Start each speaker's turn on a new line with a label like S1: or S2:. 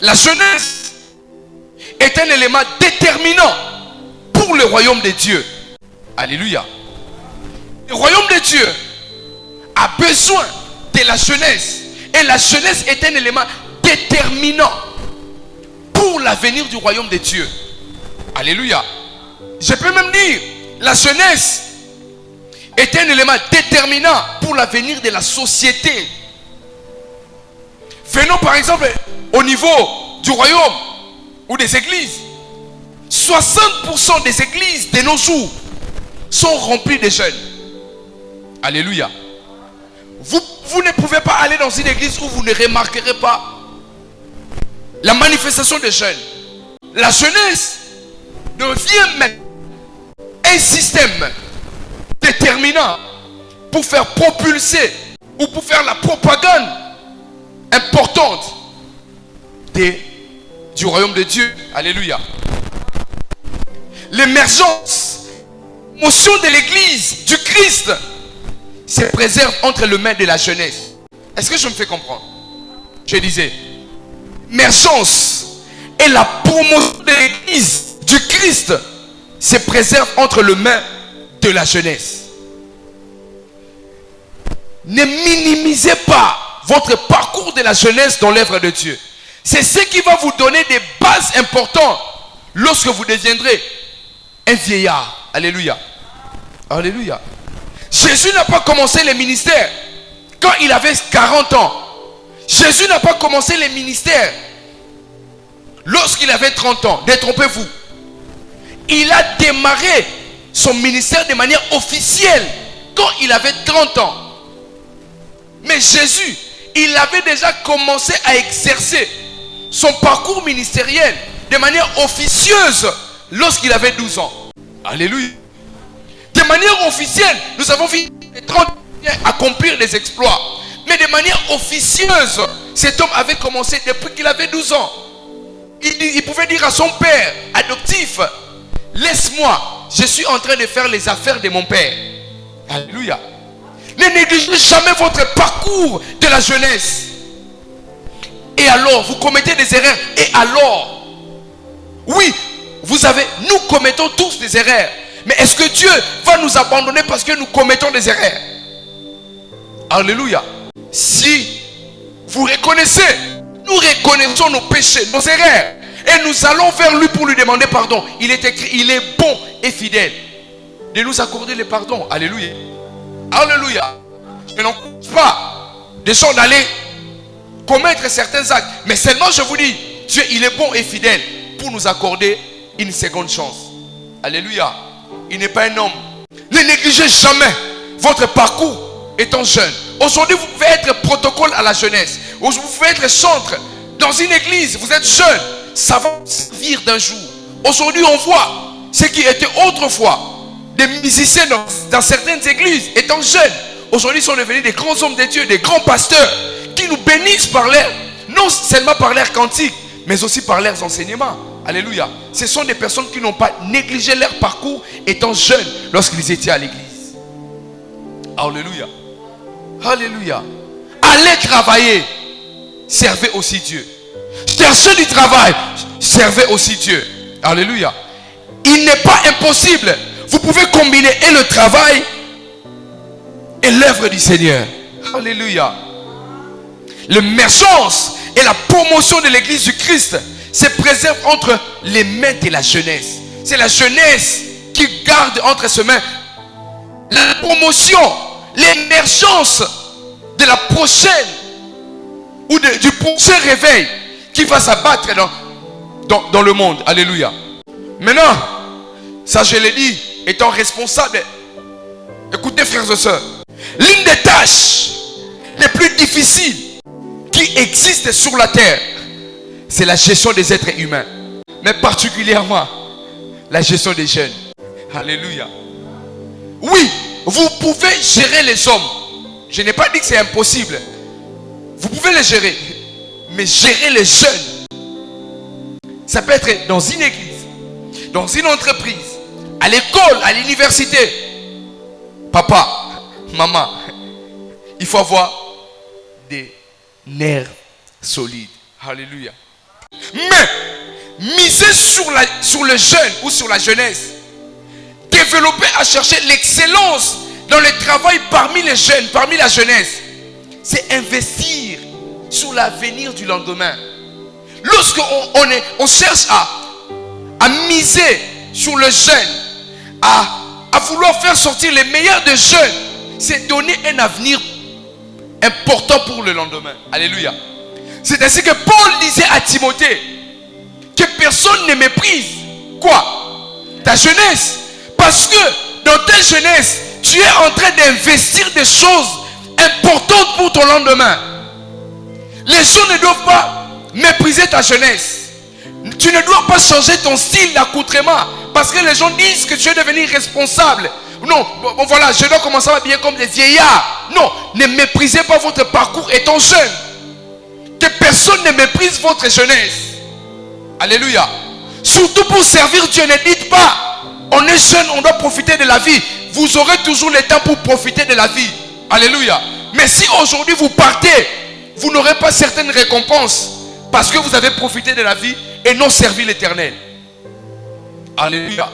S1: La jeunesse est un élément déterminant pour le royaume de Dieu. Alléluia. Le royaume de Dieu a besoin de la jeunesse. Et la jeunesse est un élément déterminant pour l'avenir du royaume de Dieu. Alléluia. Je peux même dire, la jeunesse est un élément déterminant pour l'avenir de la société. Venons par exemple au niveau du royaume ou des églises. 60% des églises de nos jours sont remplies de jeunes. Alléluia. Vous ne pouvez pas aller dans une église où vous ne remarquerez pas la manifestation des jeunes. La jeunesse devient même un système déterminant pour faire propulser ou pour faire la propagande importante du royaume de Dieu. Alléluia. L'émergence, motion de l'église, du Christ, se préserve entre les mains de la jeunesse. Est-ce que je me fais comprendre? Je disais, l'émergence et la promotion de l'église, du Christ, se préserve entre les mains de la jeunesse. Ne minimisez pas votre parcours de la jeunesse dans l'œuvre de Dieu. C'est ce qui va vous donner des bases importantes lorsque vous deviendrez un vieillard. Alléluia. Alléluia. Jésus n'a pas commencé le ministère quand il avait 40 ans. Jésus n'a pas commencé le ministère lorsqu'il avait 30 ans. Détrompez-vous. Il a démarré son ministère de manière officielle quand il avait 30 ans. Mais Jésus, il avait déjà commencé à exercer son parcours ministériel de manière officieuse lorsqu'il avait 12 ans. Alléluia. De manière officielle, nous avons vu les 30 ans accomplir des exploits. Mais de manière officieuse, cet homme avait commencé depuis qu'il avait 12 ans. Il pouvait dire à son père adoptif, laisse-moi, je suis en train de faire les affaires de mon père. Alléluia. Ne négligez jamais votre parcours de la jeunesse. Et alors, vous commettez des erreurs. Et alors, oui, nous commettons tous des erreurs. Mais est-ce que Dieu va nous abandonner parce que nous commettons des erreurs? Alléluia. Si vous reconnaissez, nous reconnaissons nos péchés, nos erreurs, et nous allons vers lui pour lui demander pardon. Il est écrit, il est bon et fidèle de nous accorder le pardon. Alléluia. Alléluia. Je n'encourage pas des gens d'aller commettre certains actes. Mais seulement je vous dis, Dieu il est bon et fidèle pour nous accorder une seconde chance. Alléluia. Il n'est pas un homme. Ne négligez jamais votre parcours étant jeune. Aujourd'hui vous pouvez être protocole à la jeunesse. Vous pouvez être chantre dans une église. Vous êtes jeune. Ça va servir d'un jour. Aujourd'hui on voit ce qui était autrefois des musiciens dans certaines églises étant jeunes. Aujourd'hui, ils sont devenus des grands hommes de Dieu, des grands pasteurs qui nous bénissent par l'air, non seulement par l'air cantique, mais aussi par leurs enseignements. Alléluia. Ce sont des personnes qui n'ont pas négligé leur parcours étant jeunes lorsqu'ils étaient à l'église. Alléluia. Alléluia. Allez travailler, servez aussi Dieu. Cherchez du travail, servez aussi Dieu. Alléluia. Il n'est pas impossible. Vous pouvez combiner et le travail et l'œuvre du Seigneur. Alléluia. L'émergence et la promotion de l'église du Christ se préserve entre les mains de la jeunesse. C'est la jeunesse qui garde entre ses mains la promotion, l'émergence de la prochaine ou du prochain réveil qui va s'abattre dans le monde. Alléluia. Maintenant, ça je l'ai dit, étant responsable, écoutez frères et sœurs, l'une des tâches les plus difficiles qui existent sur la terre, c'est la gestion des êtres humains, mais particulièrement la gestion des jeunes. Alléluia. Oui, vous pouvez gérer les hommes. Je n'ai pas dit que c'est impossible. Vous pouvez les gérer, mais gérer les jeunes, ça peut être dans une église, dans une entreprise, à l'école, à l'université. Papa, maman, il faut avoir des nerfs solides. Alléluia. Mais miser sur le jeune ou sur la jeunesse, développer à chercher l'excellence dans le travail parmi les jeunes, parmi la jeunesse, c'est investir sur l'avenir du lendemain. Lorsqu'on cherche à miser sur le jeune, à vouloir faire sortir les meilleurs des jeunes, c'est donner un avenir important pour le lendemain. Alléluia. C'est ainsi que Paul disait à Timothée que personne ne méprise quoi? Ta jeunesse. Parce que dans ta jeunesse, tu es en train d'investir des choses importantes pour ton lendemain. Les gens ne doivent pas mépriser ta jeunesse. Tu ne dois pas changer ton style d'accoutrement parce que les gens disent que tu es devenu responsable. Non, bon, voilà, je dois commencer à m'habiller comme des vieillards. Non, ne méprisez pas votre parcours étant jeune. Que personne ne méprise votre jeunesse. Alléluia. Surtout pour servir Dieu, ne dites pas, on est jeune, on doit profiter de la vie. Vous aurez toujours le temps pour profiter de la vie. Alléluia. Mais si aujourd'hui vous partez, vous n'aurez pas certaines récompenses parce que vous avez profité de la vie et non servi l'Éternel. Alléluia.